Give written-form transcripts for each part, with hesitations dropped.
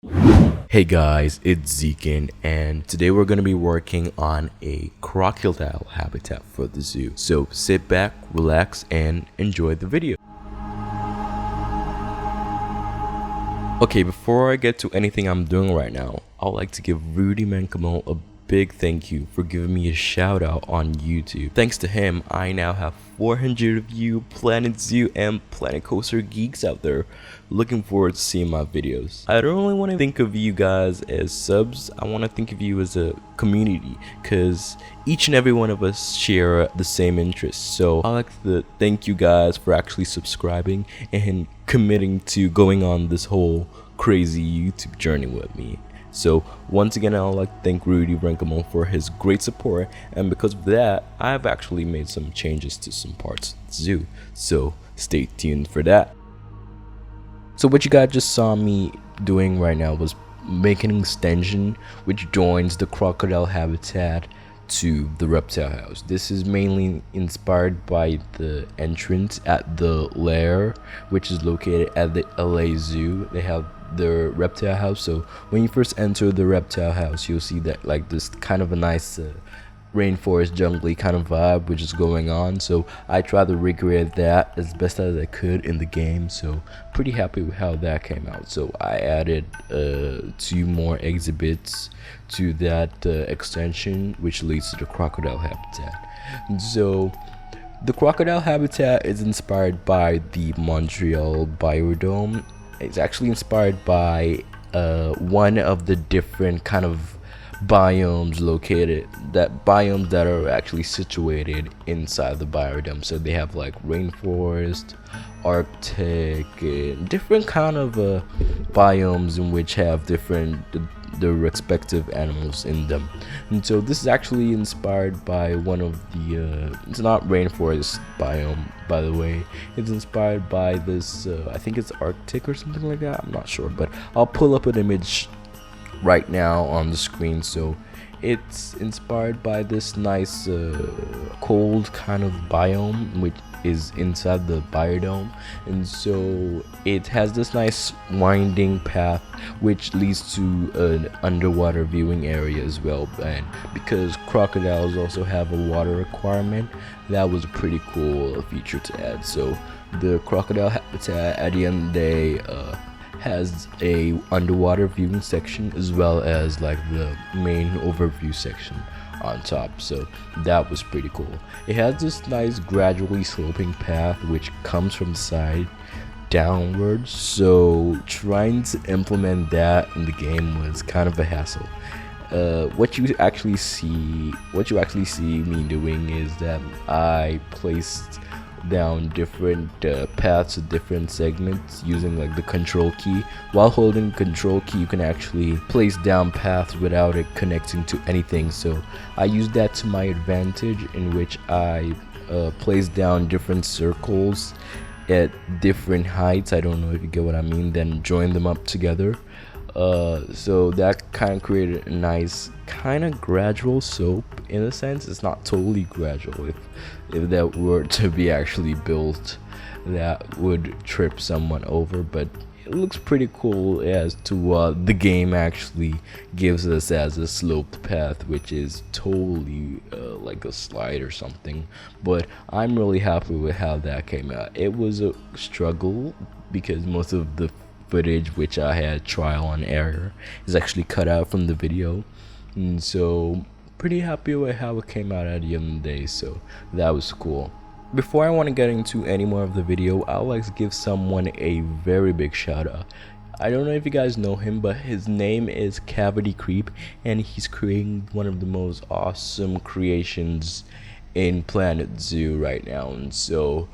Hey guys, it's Zekin, and today we're going to be working on a crocodile habitat for the zoo. So sit back, relax, and enjoy the video. Okay, before I get to anything I'm doing right now, I'd like to give Rudi Rennkamel a big thank you for giving me a shout out on YouTube. Thanks to him, I now have 400 of you Planet Zoo and Planet Coaster geeks out there looking forward to seeing my videos. I don't really want to think of you guys as subs, I want to think of you as a community, because each and every one of us share the same interests. So I'd like to thank you guys for actually subscribing and committing to going on this whole crazy YouTube journey with me. So once again, I'd like to thank Rudi Rennkamel for his great support, and because of that, I've actually made some changes to some parts of the zoo, so stay tuned for that. So what you guys just saw me doing right now was making an extension which joins the crocodile habitat to the reptile house. This is mainly inspired by the entrance at the lair, which is located at the LA Zoo. They have the reptile house, so when you first enter the reptile house, you'll see that like this kind of a nice rainforest jungly kind of vibe which is going on. So I tried to recreate that as best as I could in the game, so pretty happy with how that came out. So I added 2 more exhibits to that extension, which leads to the crocodile habitat. So the crocodile habitat is inspired by the Montreal biodome. It's actually inspired by one of the different kind of biomes that are actually situated inside the biodome. So they have like rainforest, Arctic, and different kind of biomes in which have different the respective animals in them. And so this is actually inspired by one of the it's not rainforest biome, by the way. It's inspired by this I think it's Arctic or something like that, I'm not sure, but I'll pull up an image right now on the screen. So it's inspired by this nice cold kind of biome which is inside the biodome, and so it has this nice winding path which leads to an underwater viewing area as well. And because crocodiles also have a water requirement, that was a pretty cool feature to add. So the crocodile habitat at the end of the day has a underwater viewing section as well as like the main overview section on top, so that was pretty cool. It has this nice gradually sloping path which comes from the side downwards, so trying to implement that in the game was kind of a hassle. What you actually see me doing is that I placed down different paths to different segments using like the control key. While holding control key, you can actually place down paths without it connecting to anything, so I used that to my advantage, in which I placed down different circles at different heights, I don't know if you get what I mean, then join them up together. So that kind of created a nice kind of gradual slope in a sense. It's not totally gradual. If that were to be actually built, that would trip someone over, but it looks pretty cool as to what the game actually gives us as a sloped path, which is totally like a slide or something. But I'm really happy with how that came out. It was a struggle because most of the footage which I had trial and error is actually cut out from the video, and so pretty happy with how it came out at the end of the day, so that was cool. Before I want to get into any more of the video, I would like to give someone a very big shout out. I don't know if you guys know him, but his name is Cavity Creep, and he's creating one of the most awesome creations in Planet Zoo right now. And so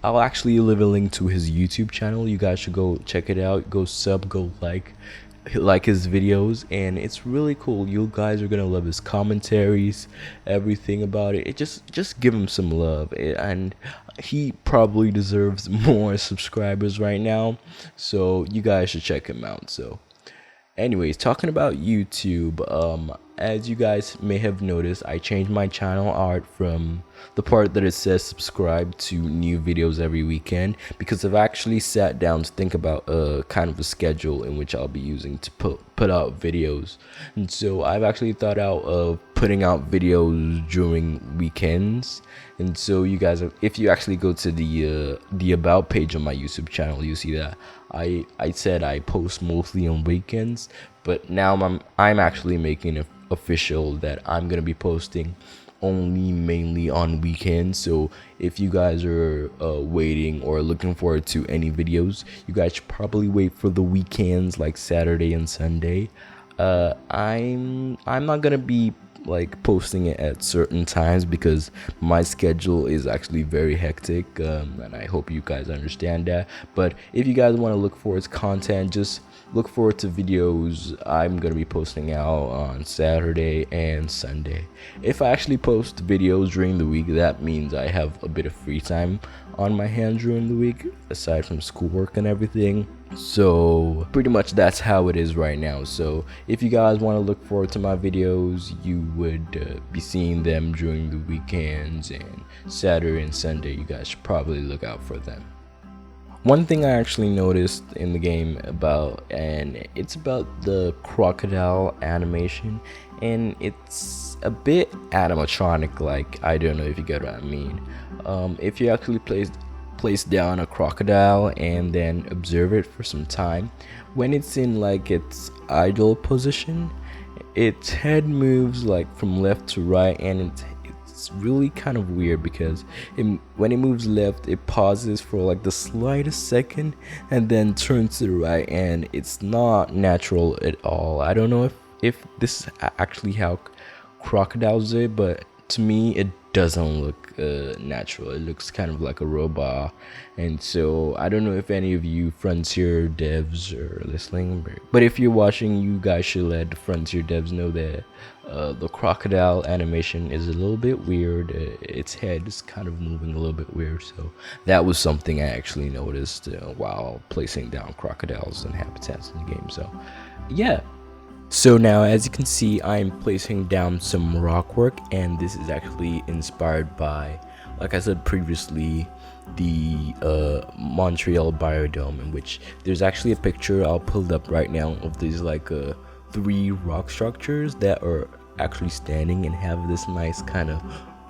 I'll actually leave a link to his YouTube channel. You guys should go check it out, go sub, go like his videos, and it's really cool. You guys are gonna love his commentaries, everything about it. Just give him some love, and he probably deserves more subscribers right now, so you guys should check him out. So anyways, talking about YouTube, as you guys may have noticed, I changed my channel art from the part that it says subscribe to new videos every weekend, because I've actually sat down to think about a kind of a schedule in which I'll be using to put out videos. And so I've actually thought out of putting out videos during weekends. And so you guys, if you actually go to the about page on my YouTube channel, you see that I said I post mostly on weekends, but now I'm actually making it official that I'm gonna be posting only mainly on weekends. So if you guys are waiting or looking forward to any videos, you guys should probably wait for the weekends, like Saturday and Sunday. I'm not gonna be like posting it at certain times because my schedule is actually very hectic, and I hope you guys understand that. But if you guys want to look forward to content, just look forward to videos I'm gonna be posting out on Saturday and Sunday. If I actually post videos during the week, that means I have a bit of free time on my hands during the week, aside from schoolwork and everything. So pretty much that's how it is right now. So if you guys want to look forward to my videos, you would be seeing them during the weekends, and Saturday and Sunday you guys should probably look out for them. One thing I actually noticed in the game and it's about the crocodile animation, and it's a bit animatronic, like, I don't know if you get what I mean. If you actually place down a crocodile and then observe it for some time, when it's in like its idle position, its head moves like from left to right, and it's really kind of weird because when it moves left, it pauses for like the slightest second and then turns to the right, and it's not natural at all. I don't know if this is actually how crocodiles do it, but to me it doesn't look natural. It looks kind of like a robot. And so I don't know if any of you Frontier devs are listening, but if you're watching, you guys should let the Frontier devs know that the crocodile animation is a little bit weird. Its head is kind of moving a little bit weird. So that was something I actually noticed while placing down crocodiles and habitats in the game. So yeah. So now, as you can see, I'm placing down some rock work, and this is actually inspired by, like I said previously, the Montreal Biodome, in which there's actually a picture I'll pull up right now of these like 3 rock structures that are actually standing and have this nice kind of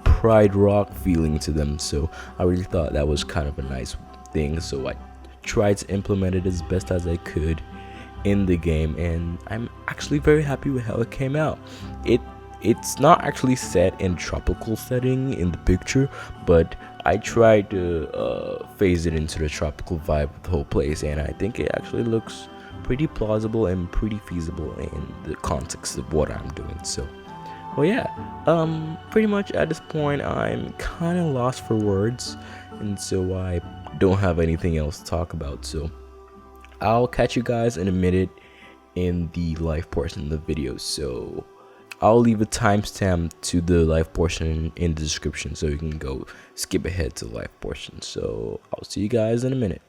pride rock feeling to them. So I really thought that was kind of a nice thing, so I tried to implement it as best as I could in the game, and I'm actually very happy with how it came out. It's not actually set in tropical setting in the picture, but I tried to phase it into the tropical vibe of the whole place, and I think it actually looks pretty plausible and pretty feasible in the context of what I'm doing. So well, yeah, pretty much at this point I'm kind of lost for words, and so I don't have anything else to talk about. So I'll catch you guys in a minute in the live portion of the video. So I'll leave a timestamp to the live portion in the description, so you can go skip ahead to the live portion. So I'll see you guys in a minute.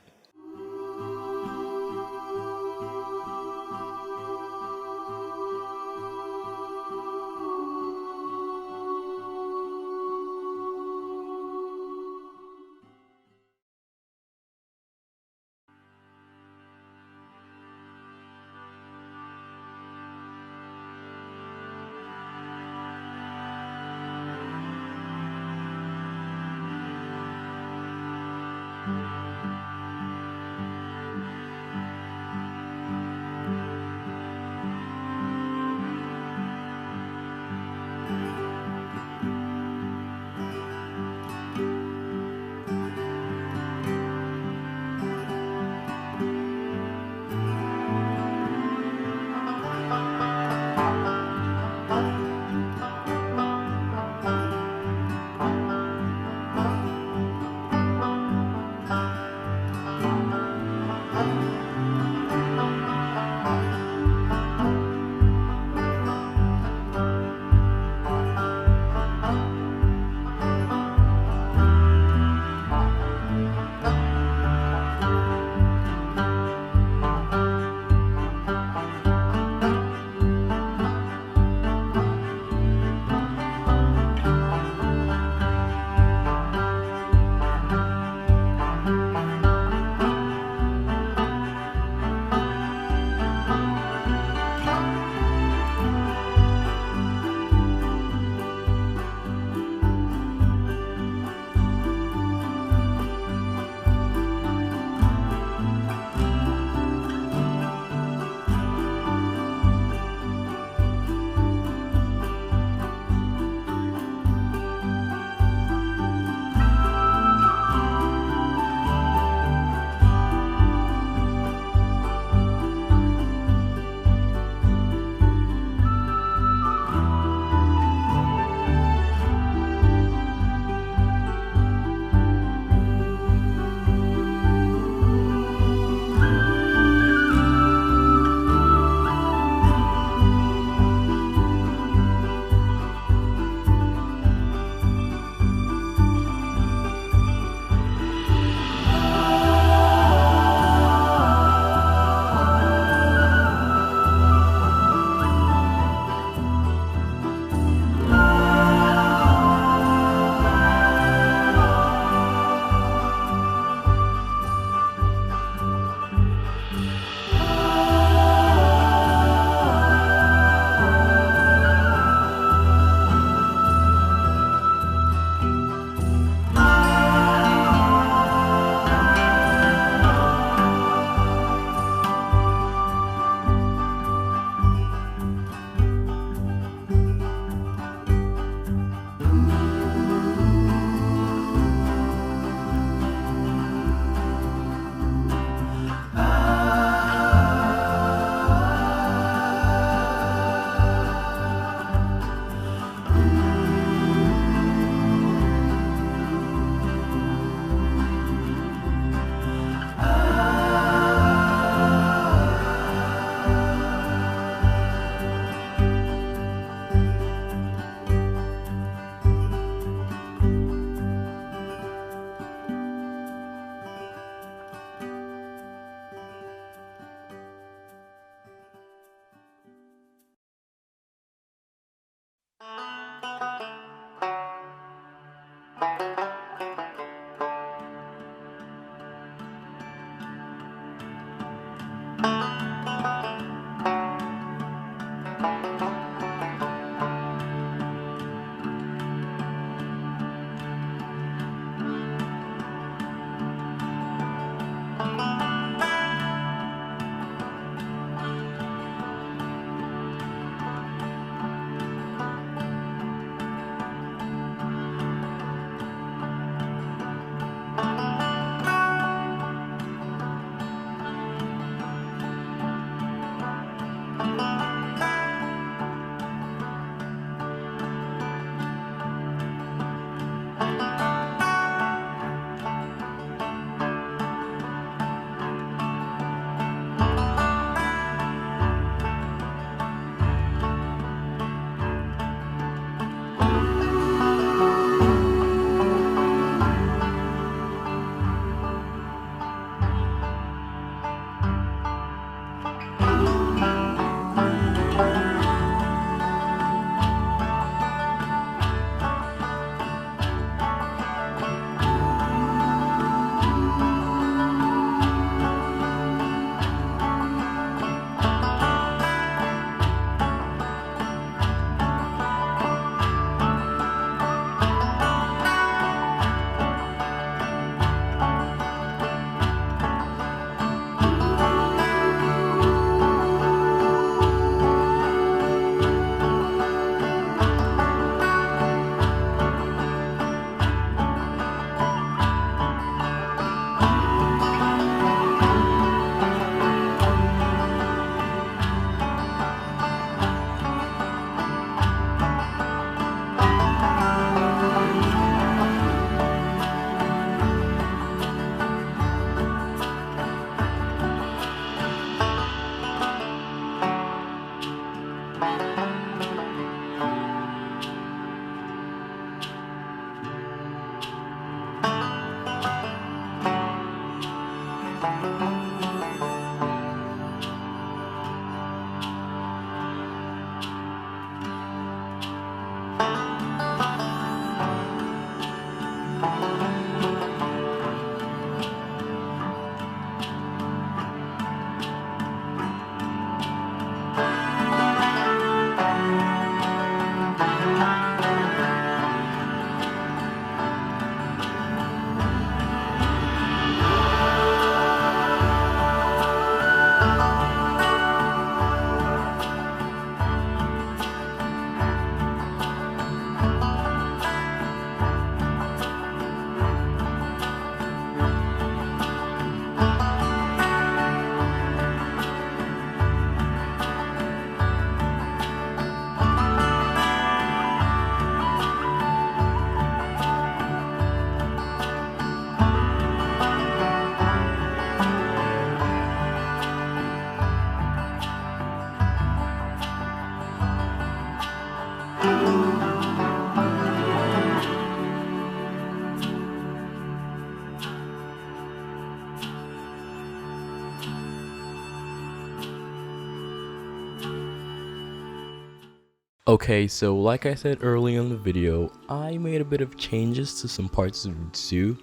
Okay, so like I said earlier in the video, I made a bit of changes to some parts of the zoo.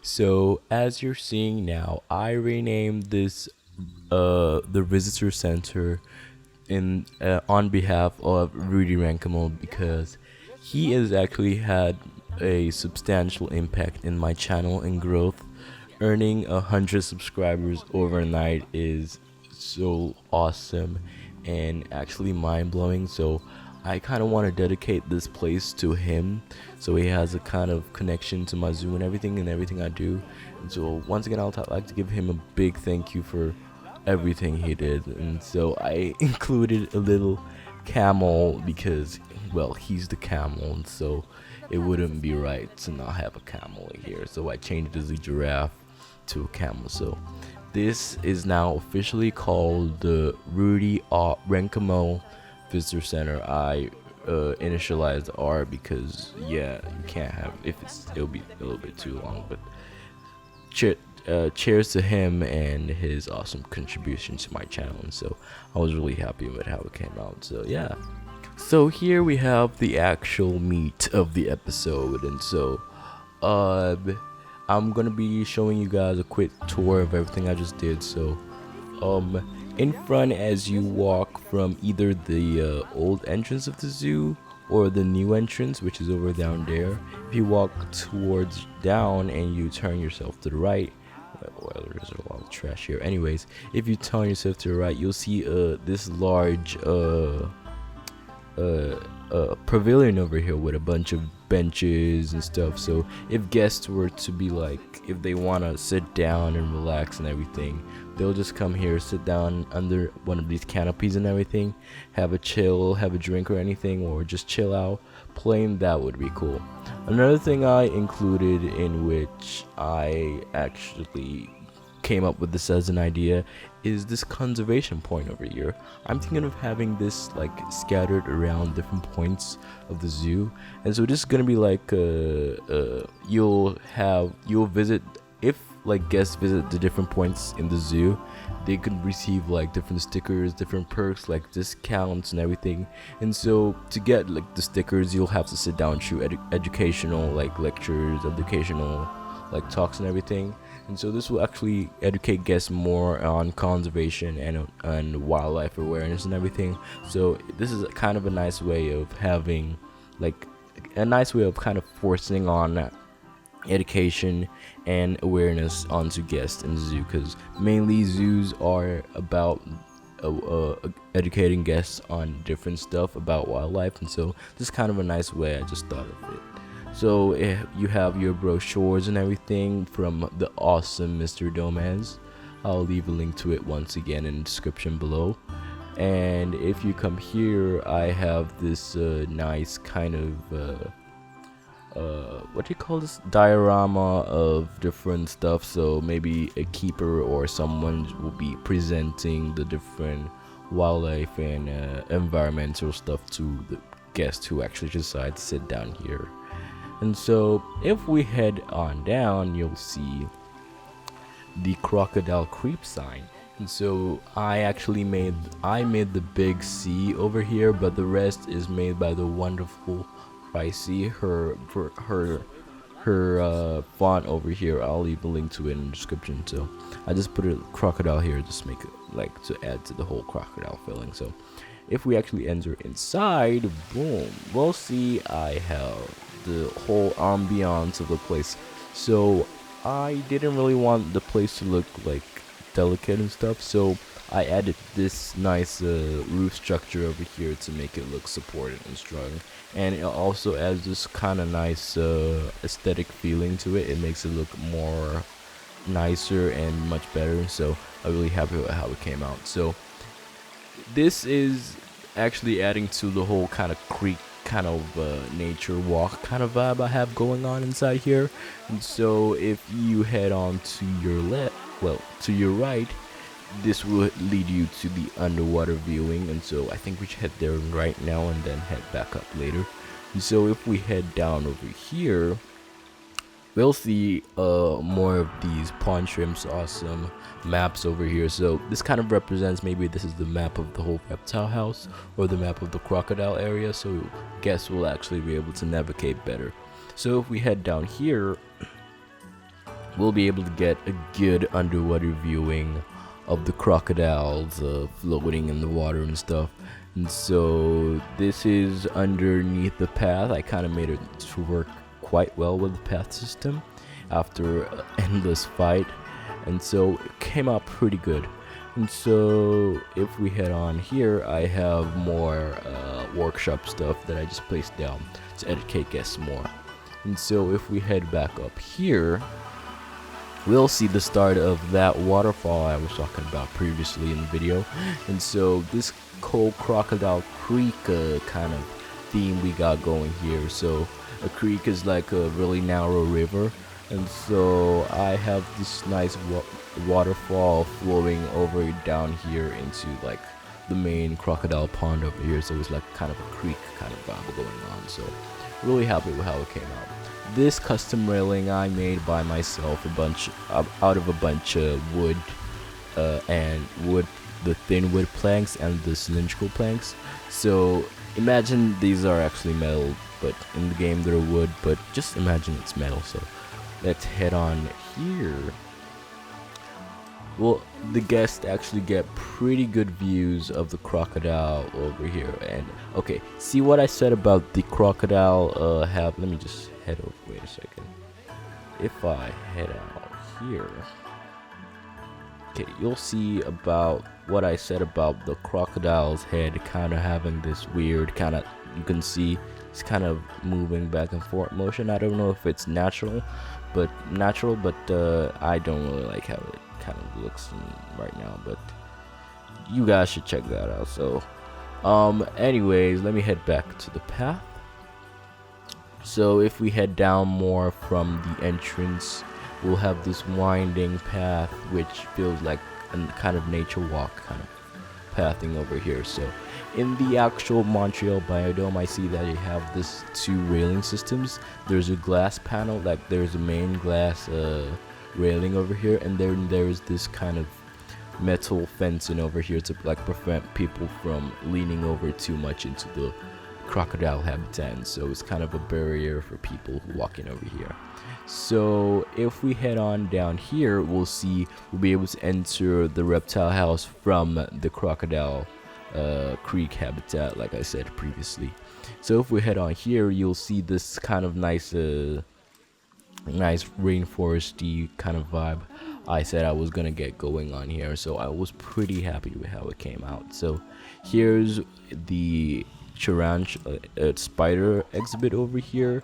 So as you're seeing now, I renamed this the visitor center in on behalf of Rudi Rennkamel, because he has actually had a substantial impact in my channel and growth. Earning 100 subscribers overnight is so awesome and actually mind-blowing. So I kind of want to dedicate this place to him, so he has a kind of connection to my zoo and everything I do. And so once again, like to give him a big thank you for everything he did. And so I included a little camel because, well, he's the camel, and so it wouldn't be right to not have a camel here. So I changed the giraffe to a camel. So this is now officially called the Rudi Rennkamel Visitor Center. I initialized R because, yeah, you can't have, it'll be a little bit too long, but cheers to him and his awesome contribution to my channel. And so I was really happy with how it came out. So yeah, so here we have the actual meat of the episode. And so I'm gonna be showing you guys a quick tour of everything I just did. So in front, as you walk from either the old entrance of the zoo or the new entrance, which is over down there, if you walk towards down and you turn yourself to the right, well, there's a lot of trash here. Anyways, if you turn yourself to the right, you'll see this large pavilion over here with a bunch of benches and stuff. So if guests were to be like, if they want to sit down and relax and everything, they'll just come here, sit down under one of these canopies and everything, have a drink or anything, or just chill out. Plain, that would be cool. Another thing I included, in which I actually came up with this as an idea, is this conservation point over here. I'm thinking of having this like scattered around different points of the zoo, and so this is gonna be like you'll visit, if like guests visit the different points in the zoo, they could receive like different stickers, different perks like discounts and everything. And so to get like the stickers, you'll have to sit down through educational like lectures, educational like talks and everything. And so this will actually educate guests more on conservation and wildlife awareness and everything. So this is kind of a nice way of having like a nice way of kind of forcing on education and awareness onto guests in the zoo, because mainly zoos are about educating guests on different stuff about wildlife. And so this is kind of a nice way. I just thought of it. So you have your brochures and everything from the awesome Mr. Domez. I'll leave a link to it once again in the description below. And if you come here, I have this nice kind of what do you call this, diorama of different stuff. So maybe a keeper or someone will be presenting the different wildlife and environmental stuff to the guests who actually decide to sit down here. And so if we head on down, you'll see the crocodile creep sign. And so I made the big C over here, but the rest is made by the wonderful Pricey. Her font over here, I'll leave a link to it in the description. So I just put a crocodile here, just make it like to add to the whole crocodile feeling. So if we actually enter inside, boom, we'll see I have the whole ambiance of the place. So I didn't really want the place to look like delicate and stuff, so I added this nice roof structure over here to make it look supported and strong. And it also adds this kind of nice aesthetic feeling to it. It makes it look more nicer and much better. So I'm really happy with how it came out. So this is actually adding to the whole kind of creek kind of nature walk kind of vibe I have going on inside here. And so if you head on to your left, well, to your right, this will lead you to the underwater viewing. And so I think we should head there right now and then head back up later. And so if we head down over here, we'll see more of these pond shrimps awesome maps over here. So this kind of represents, maybe this is the map of the whole reptile house or the map of the crocodile area, so guests will actually be able to navigate better. So if we head down here, we'll be able to get a good underwater viewing of the crocodiles floating in the water and stuff. And so this is underneath the path. I kind of made it to work quite well with the path system after an endless fight, and so it came out pretty good. And so if we head on here, I have more workshop stuff that I just placed down to educate guests more. And so if we head back up here, we'll see the start of that waterfall I was talking about previously in the video. And so this cold crocodile creek kind of theme we got going here. So a creek is like a really narrow river, and so I have this nice waterfall flowing over down here into like the main crocodile pond over here. So it's like kind of a creek kind of vibe going on. So really happy with how it came out. This custom railing I made by myself, out of a bunch of wood the thin wood planks and the cylindrical planks. So imagine these are actually metal, but in the game they're wood, but just imagine it's metal. So let's head on here. Well, the guests actually get pretty good views of the crocodile over here. And okay, see what I said about the crocodile let me just head over, wait a second. If I head out here, okay, you'll see about what I said about the crocodile's head kind of having this weird kind of, you can see it's kind of moving back and forth motion. I don't know if it's natural, but I don't really like how it kind of looks right now, but you guys should check that out. So anyways, let me head back to the path. So if we head down more from the entrance, we'll have this winding path which feels like a kind of nature walk kind of pathing over here. So in the actual Montreal biodome, I see that you have this two railing systems. There's a glass panel, like there's a main glass railing over here, and then there's this kind of metal fencing over here to like prevent people from leaning over too much into the crocodile habitat, and so it's kind of a barrier for people who walk in over here. So if we head on down here, we'll be able to enter the reptile house from the crocodile creek habitat, like I said previously. So if we head on here, you'll see this kind of nice rainforesty kind of vibe I said I was gonna get going on here. So I was pretty happy with how it came out. So here's the Tehran spider exhibit over here,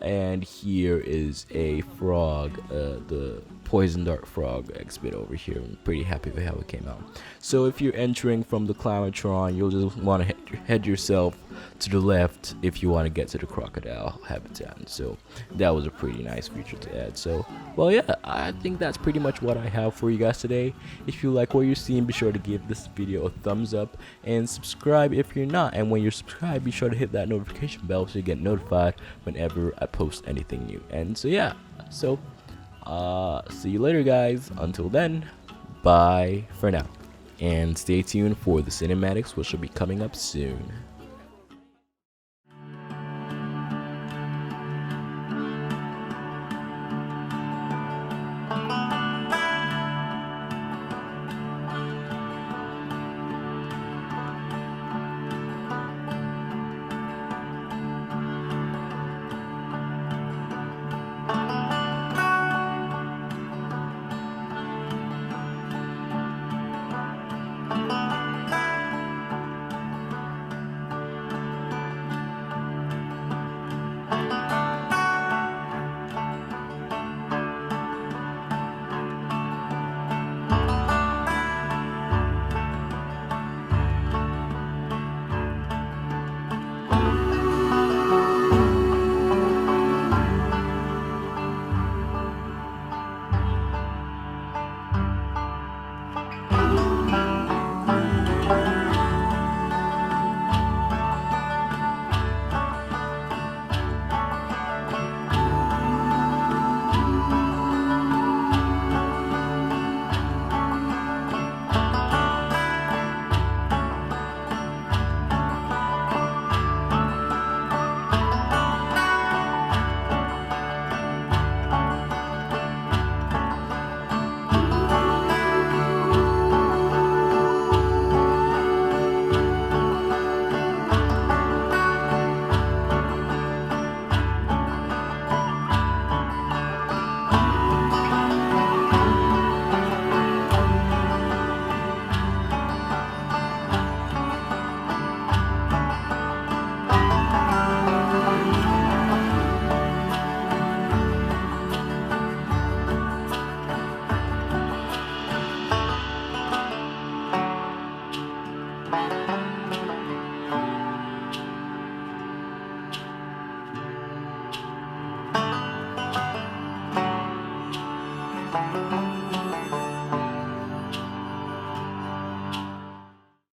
and here is a frog, the poison dart frog exhibit over here. I'm pretty happy with how it came out. So if you're entering from the Climatron, you'll just want to head yourself to the left if you want to get to the crocodile habitat. So that was a pretty nice feature to add. So well, yeah, I think that's pretty much what I have for you guys today. If you like what you're seeing, be sure to give this video a thumbs up and subscribe if you're not. And when you're subscribed, be sure to hit that notification bell so you get notified whenever I post anything new. And so yeah, so see you later guys. Until then, bye for now, and stay tuned for the cinematics, which will be coming up soon.